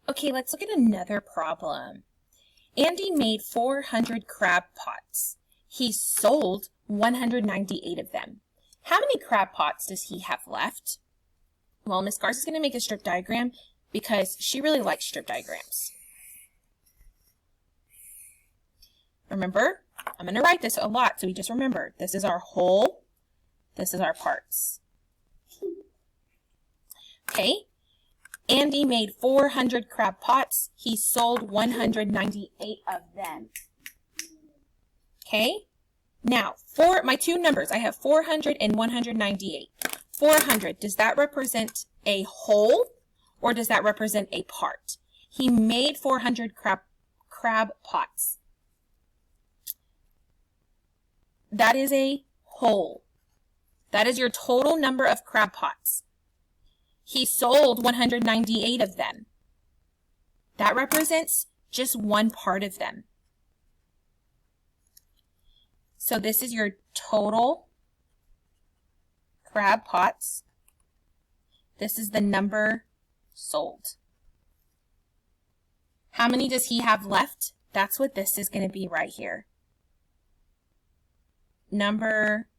Okay, let's look at another problem. Andy made 400 crab pots. He sold 198 of them. How many crab pots does he have left? Well, Miss Garza is going to make a strip diagram because she really likes strip diagrams. Remember, I'm going to write this a lot, so we just remember, this is our whole, this is our parts. Okay, Andy made 400 crab pots. He sold 198 of them. Okay, now for my two numbers, I have 400 and 198. 400, does that represent a whole or does that represent a part? He made 400 crab pots. That is a whole. That is your total number of crab pots. He sold 198 of them. That represents just one part of them. So this is your total crab pots. This is the number sold. How many does he have left? That's what this is going to be right here. Number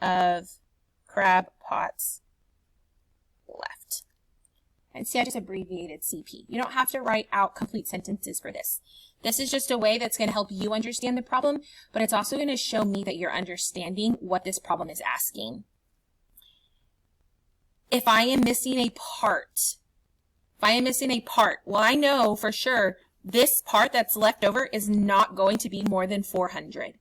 of crab pots left. And see, I just abbreviated CP. You don't have to write out complete sentences for this. This is just a way that's going to help you understand the problem, but it's also going to show me that you're understanding what this problem is asking. If I am missing a part, well, I know for sure this part that's left over is not going to be more than 400.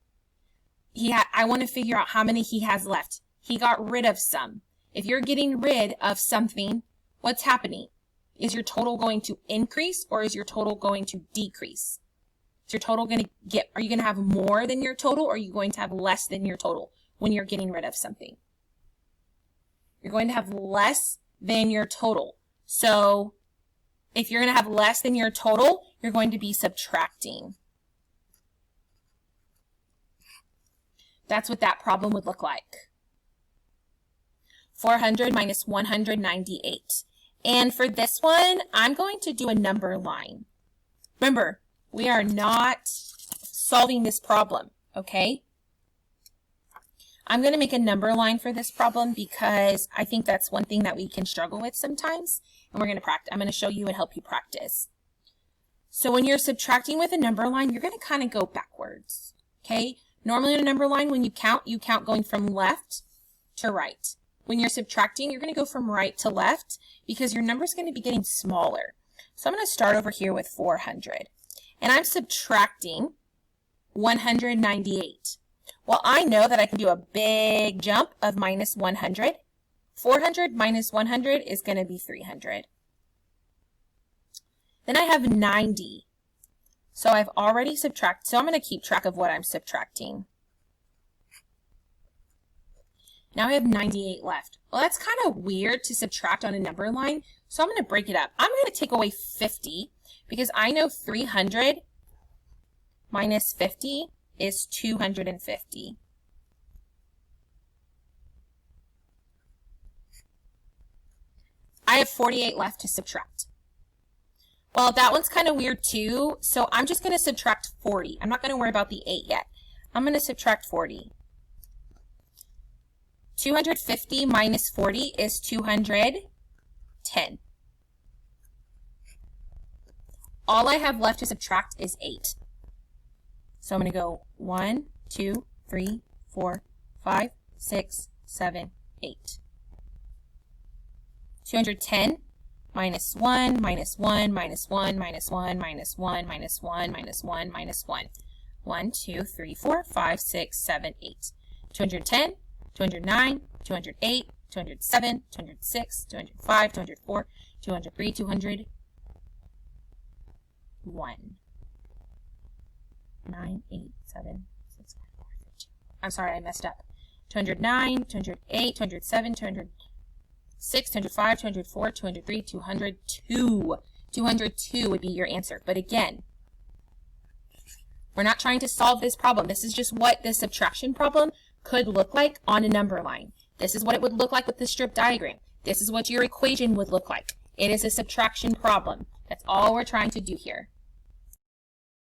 I want to figure out how many he has left. He got rid of some. If you're getting rid of something, what's happening? Is your total going to increase or is your total going to decrease? Is your total going to are you going to have more than your total or are you going to have less than your total when you're getting rid of something? You're going to have less than your total. So if you're going to have less than your total, you're going to be subtracting. That's what that problem would look like. 400 minus 198. And for this one, I'm going to do a number line. Remember, we are not solving this problem, okay? I'm going to make a number line for this problem because I think that's one thing that we can struggle with sometimes. And we're going to practice. I'm going to show you and help you practice. So when you're subtracting with a number line, you're going to kind of go backwards, okay? Normally in a number line, when you count going from left to right. When you're subtracting, you're going to go from right to left because your number is going to be getting smaller. So I'm going to start over here with 400. And I'm subtracting 198. Well, I know that I can do a big jump of minus 100. 400 minus 100 is going to be 300. Then I have 90. So I've already subtracted, so I'm going to keep track of what I'm subtracting. Now I have 98 left. Well, that's kind of weird to subtract on a number line, so I'm going to break it up. I'm going to take away 50 because I know 300 minus 50 is 250. I have 48 left to subtract. Well, that one's kind of weird too, so I'm just going to subtract 40. I'm not going to worry about the 8 yet. I'm going to subtract 40. 250 minus 40 is 210. All I have left to subtract is 8. So I'm going to go 1, 2, 3, 4, 5, 6, 7, 8. 210 minus 1, minus 1, minus 1, minus 1, minus 1, minus 1, minus 1, minus 1. 1, 2, 3, 4, 5, 6, 7, 8. 210, 209, 208, 207, 206, 205, 204, 203, 201. 9, 8, 7, 6, 5, 4, 3, 2. I'm sorry, I messed up. 209, 208, 207, 206, 205, 204, 203, 202. 202 would be your answer. But again, we're not trying to solve this problem. This is just what this subtraction problem could look like on a number line. This is what it would look like with the strip diagram. This is what your equation would look like. It is a subtraction problem. That's all we're trying to do here.